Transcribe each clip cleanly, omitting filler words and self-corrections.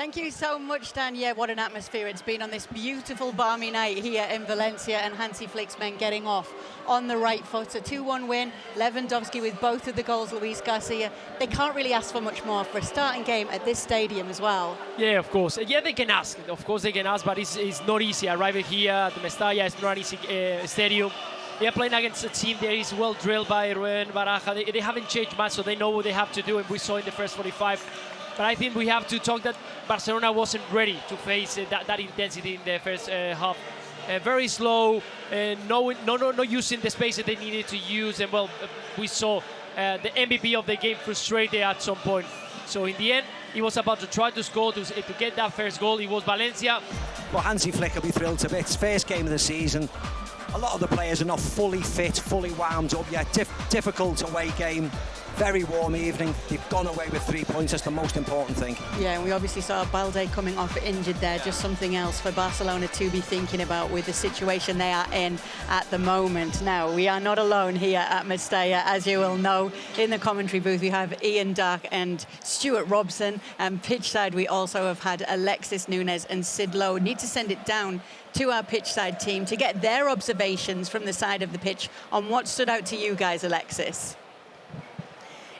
Thank you so much, Dan. Yeah, what an atmosphere it's been on this beautiful balmy night here in Valencia, and Hansi Flick's men getting off on the right foot. A 2-1 win, Lewandowski with both of the goals, Luis Garcia. They can't really ask for much more for a starting game at this stadium as well. Yeah, of course. Yeah, they can ask. Of course they can ask, but it's not easy. Arriving here at the Mestalla, it's not an easy stadium. They are playing against a team that is well drilled by Ruben Baraja. They haven't changed much, so they know what they have to do, and we saw in the first 45. But I think we have to talk that Barcelona wasn't ready to face that intensity in the first half. Very slow, no using the space that they needed to use. And well, we saw the MVP of the game frustrated at some point. So in the end, he was about to try to score to get that first goal. It was Valencia. Well, Hansi Flick will be thrilled to bits. First game of the season. A lot of the players are not fully fit, fully wound up yet. Difficult away game. Very warm evening. They've gone away with 3 points. That's the most important thing. Yeah, and we obviously saw Balde coming off injured there. Just something else for Barcelona to be thinking about with the situation they are in at the moment. Now, we are not alone here at Mestalla. As you will know, in the commentary booth, we have Ian Darke and Stewart Robson. And pitch side, we also have had Alexis Nunes and Sid Lowe. Need to send it down to our pitch side team to get their observations from the side of the pitch on what stood out to you guys, Alexis.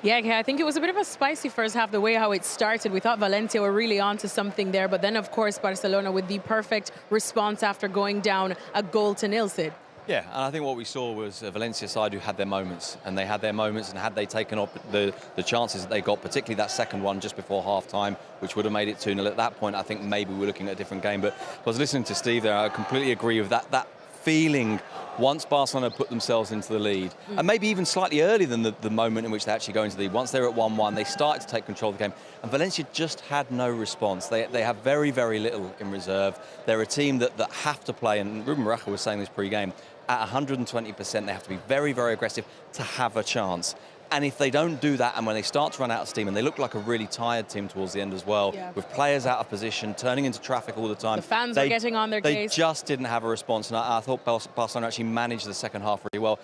Yeah, I think it was a bit of a spicy first half, the way how it started. We thought Valencia were really onto something there, but then, of course, Barcelona with the perfect response after going down a 0-0, Sid. Yeah, and I think what we saw was a Valencia side who had their moments, and they had their moments, and had they taken up the chances that they got, particularly that second one just before half-time, which would have made it 2-0 at that point, I think maybe we're looking at a different game. But I was listening to Steve there, I completely agree with that feeling once Barcelona put themselves into the lead, and maybe even slightly earlier than the moment in which they actually go into the lead. Once they're at 1-1, they started to take control of the game, and Valencia just had no response. They have very, very little in reserve. They're a team that have to play, and Ruben Baraja was saying this pre-game, at 120%, they have to be very, very aggressive to have a chance. And if they don't do that, and when they start to run out of steam, and they look like a really tired team towards the end as well, with players out of position, turning into traffic all the time. The fans are getting on their case. They just didn't have a response, and I thought Barcelona actually managed the second half really well.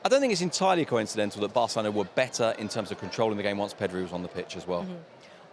I don't think it's entirely coincidental that Barcelona were better in terms of controlling the game once Pedri was on the pitch as well.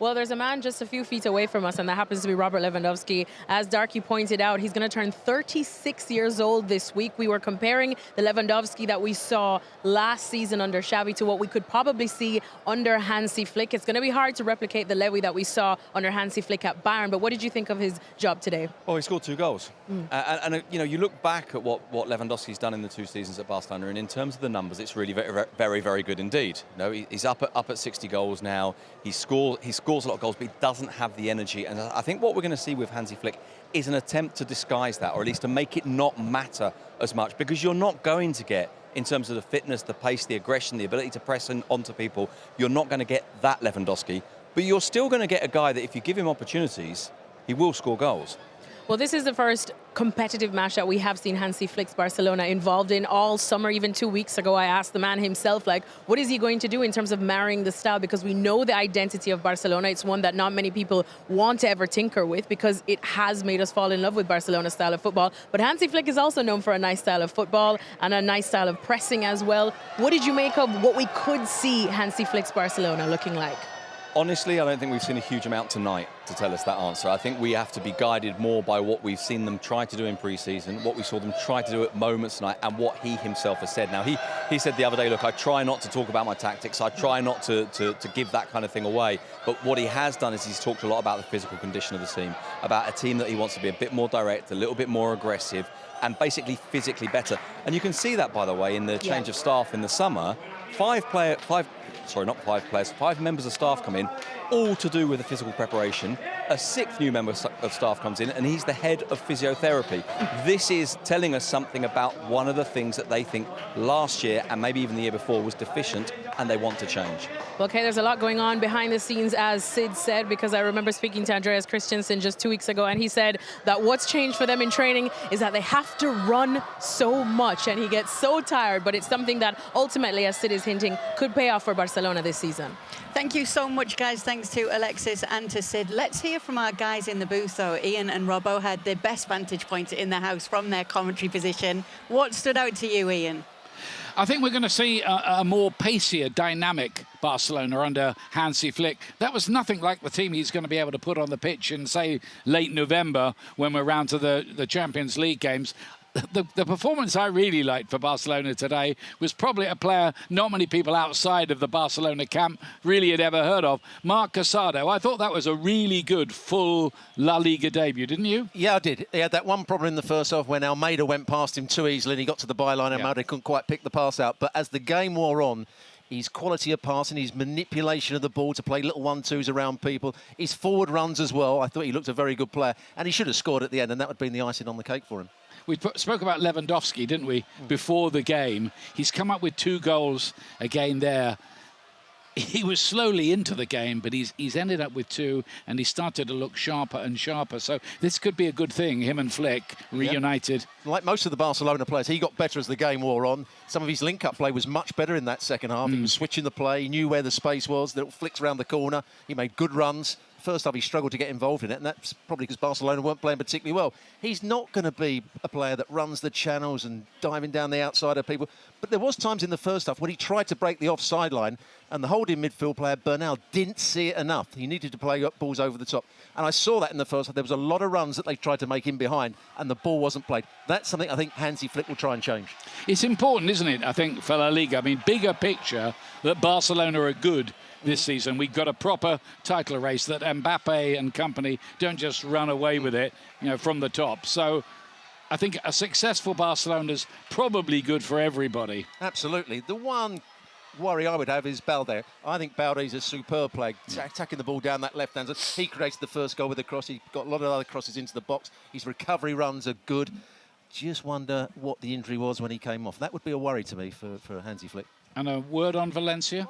Well, there's a man just a few feet away from us, and that happens to be Robert Lewandowski. As Darke pointed out, he's going to turn 36 years old this week. We were comparing the Lewandowski that we saw last season under Xavi to what we could probably see under Hansi Flick. It's going to be hard to replicate the Lewy that we saw under Hansi Flick at Bayern, but what did you think of his job today? Well, he scored 2 goals. And you know, you look back at what Lewandowski's done in the 2 seasons at Barcelona, and in terms of the numbers, it's really very, very, very good indeed. You know, he's up at 60 goals now. He scores a lot of goals, but he doesn't have the energy. And I think what we're going to see with Hansi Flick is an attempt to disguise that, or at least to make it not matter as much, because you're not going to get, in terms of the fitness, the pace, the aggression, the ability to press onto people, you're not going to get that Lewandowski, but you're still going to get a guy that if you give him opportunities, he will score goals. Well, this is the first competitive match that we have seen Hansi Flick's Barcelona involved in all summer. Even 2 weeks ago, I asked the man himself, like, what is he going to do in terms of marrying the style? Because we know the identity of Barcelona. It's one that not many people want to ever tinker with, because it has made us fall in love with Barcelona's style of football. But Hansi Flick is also known for a nice style of football and a nice style of pressing as well. What did you make of what we could see Hansi Flick's Barcelona looking like? Honestly, I don't think we've seen a huge amount tonight to tell us that answer. I think we have to be guided more by what we've seen them try to do in pre-season, what we saw them try to do at moments tonight, and what he himself has said. Now, he said the other day, look, I try not to talk about my tactics. I try not to give that kind of thing away. But what he has done is he's talked a lot about the physical condition of the team, about a team that he wants to be a bit more direct, a little bit more aggressive, and basically physically better. And you can see that, by the way, in the change of staff in the summer. 5 members of staff come in, all to do with the physical preparation. A 6th new member of staff comes in, and he's the head of physiotherapy. This is telling us something about one of the things that they think last year, and maybe even the year before, was deficient, and they want to change. Okay, there's a lot going on behind the scenes, as Sid said, because I remember speaking to Andreas Christensen just 2 weeks ago, and he said that what's changed for them in training is that they have to run so much, and he gets so tired, but it's something that ultimately, as Sid is hinting, could pay off for Barcelona this season. Thank you so much, guys. Thanks to Alexis and to Sid. Let's hear from our guys in the booth, though. Ian and Robbo had the best vantage point in the house from their commentary position. What stood out to you, Ian? I think we're going to see a more pacier, dynamic Barcelona under Hansi Flick. That was nothing like the team he's going to be able to put on the pitch in, say, late November when we're round to the Champions League games. The performance I really liked for Barcelona today was probably a player not many people outside of the Barcelona camp really had ever heard of, Marc Casado. I thought that was a really good full La Liga debut, didn't you? Yeah, I did. He had that one problem in the first half when Almeida went past him too easily and he got to the byline and Almeida couldn't quite pick the pass out. But as the game wore on, his quality of passing, his manipulation of the ball to play little 1-2s around people, his forward runs as well. I thought he looked a very good player and he should have scored at the end and that would have been the icing on the cake for him. We spoke about Lewandowski, didn't we, before the game. He's come up with 2 goals again there. He was slowly into the game, but he's ended up with 2, and he started to look sharper and sharper. So this could be a good thing, him and Flick reunited. Yep. Like most of the Barcelona players, he got better as the game wore on. Some of his link-up play was much better in that second half. He was switching the play, he knew where the space was, little flicks around the corner. He made good runs. First half, he struggled to get involved in it, and that's probably because Barcelona weren't playing particularly well. He's not going to be a player that runs the channels and diving down the outside of people. But there was times in the first half when he tried to break the offside line, and the holding midfield player, Bernal, didn't see it enough. He needed to play balls over the top. And I saw that in the first half. There was a lot of runs that they tried to make in behind, and the ball wasn't played. That's something I think Hansi Flick will try and change. It's important, isn't it, I think, for La Liga? I mean, bigger picture, that Barcelona are good this season. We've got a proper title race that Mbappe and company don't just run away with it, from the top. So I think a successful Barcelona's probably good for everybody. Absolutely. The one worry I would have is Balde. I think Balde's a superb player, attacking the ball down that left-hand side. He created the first goal with a cross. He got a lot of other crosses into the box. His recovery runs are good. Just wonder what the injury was when he came off. That would be a worry to me for Hansi Flick. And a word on Valencia?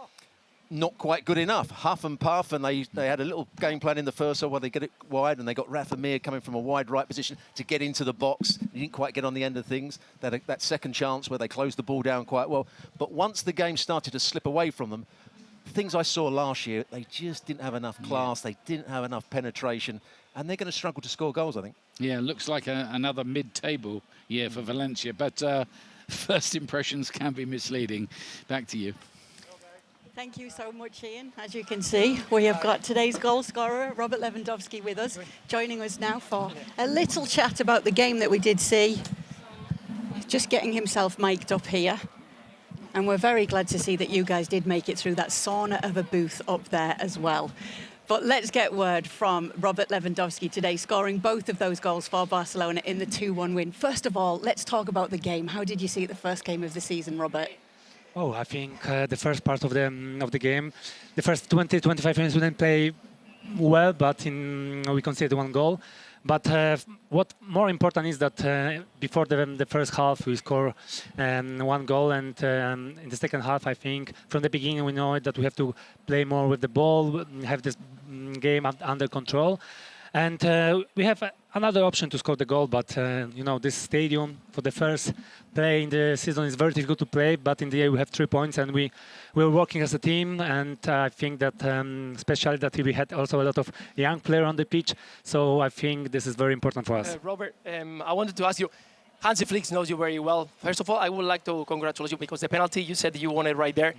Not quite good enough. Huff and puff, and they had a little game plan in the first half where they get it wide, and they got Rafa Mir coming from a wide right position to get into the box. He didn't quite get on the end of things. That second chance where they closed the ball down quite well. But once the game started to slip away from them, things I saw last year, they just didn't have enough class. They didn't have enough penetration, and they're going to struggle to score goals, I think. Yeah, looks like another mid-table year for Valencia, but first impressions can be misleading. Back to you. Thank you so much, Ian. As you can see, we have got today's goal scorer, Robert Lewandowski, with us, joining us now for a little chat about the game that we did see. Just getting himself mic'd up here. And we're very glad to see that you guys did make it through that sauna of a booth up there as well. But let's get word from Robert Lewandowski today, scoring both of those goals for Barcelona in the 2-1 win. First of all, let's talk about the game. How did you see the first game of the season, Robert? Oh, I think the first part of the game, the first 20-25 minutes we didn't play well, but we conceded 1 goal. But what more important is that before the first half we score 1 goal, and in the second half I think from the beginning we know that we have to play more with the ball, have this game under control. And we have another option to score the goal, but this stadium for the first play in the season is very difficult to play. But in the end, we have 3 points, and we're working as a team. And I think that, especially that we had also a lot of young players on the pitch. So I think this is very important for us. Robert, I wanted to ask you. Hansi Flick knows you very well. First of all, I would like to congratulate you because the penalty you said you wanted right there.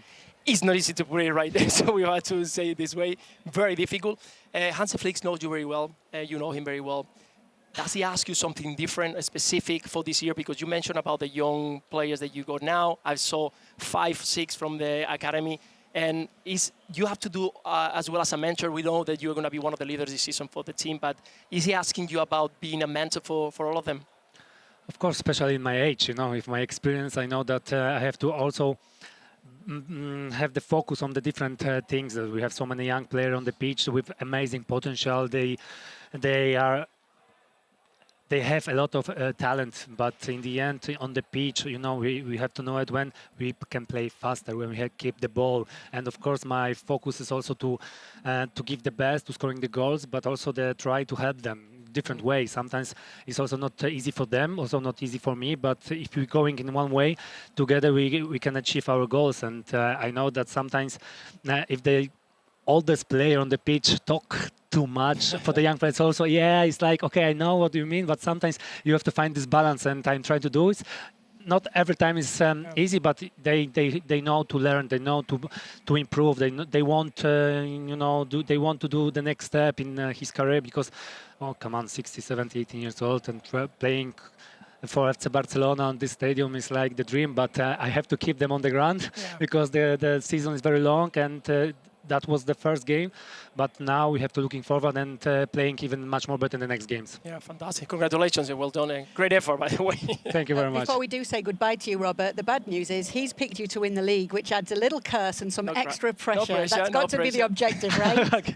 It's not easy to put it right there, so we have to say it this way. Very difficult. Hansi Flick knows you very well. You know him very well. Does he ask you something different, specific for this year? Because you mentioned about the young players that you got now. I saw 5, 6 from the academy. And you have to do, as well as a mentor, we know that you're going to be one of the leaders this season for the team, but is he asking you about being a mentor for all of them? Of course, especially in my age, with my experience, I know that I have to also have the focus on the different things. We have so many young players on the pitch with amazing potential. They have a lot of talent, but in the end, on the pitch, we have to know it when we can play faster, when we keep the ball. And of course, my focus is also to give the best, to scoring the goals, but also try to help them different ways. Sometimes it's also not easy for them, also not easy for me, but if we're going in one way, together we can achieve our goals. And I know that sometimes if the oldest player on the pitch talk too much for the young players also, it's like, okay, I know what you mean, but sometimes you have to find this balance, and I'm trying to do it. not every time is easy, but they know to learn, they know to improve. They want they want to do the next step in his career, because come on, 60, 70, 18 years old and playing for FC Barcelona on this stadium is like the dream. But I have to keep them on the ground because the season is very long, and that was the first game, but now we have to looking forward and playing even much more better in the next games. Yeah, fantastic. Congratulations, well done. And great effort, by the way. Thank you very much. Before we do say goodbye to you, Robert, the bad news is he's picked you to win the league, which adds a little curse and some extra pressure. That's got to be the objective, right?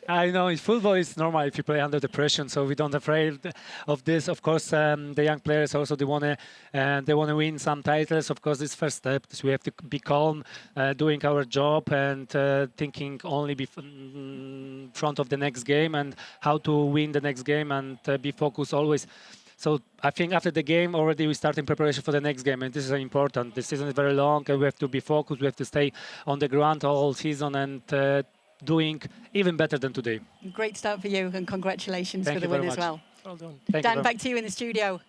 I know, in football it's normal if you play under the pressure, so we don't afraid of this. Of course, the young players also, they want to win some titles. Of course, this first step is we have to be calm, doing our job, and thinking only front of the next game and how to win the next game, and be focused always. So I think after the game already we start in preparation for the next game, and this is important. The season is very long and we have to be focused. We have to stay on the ground all season and doing even better than today. Great start for you, and congratulations for the win as well. Well done. Dan, back to you in the studio.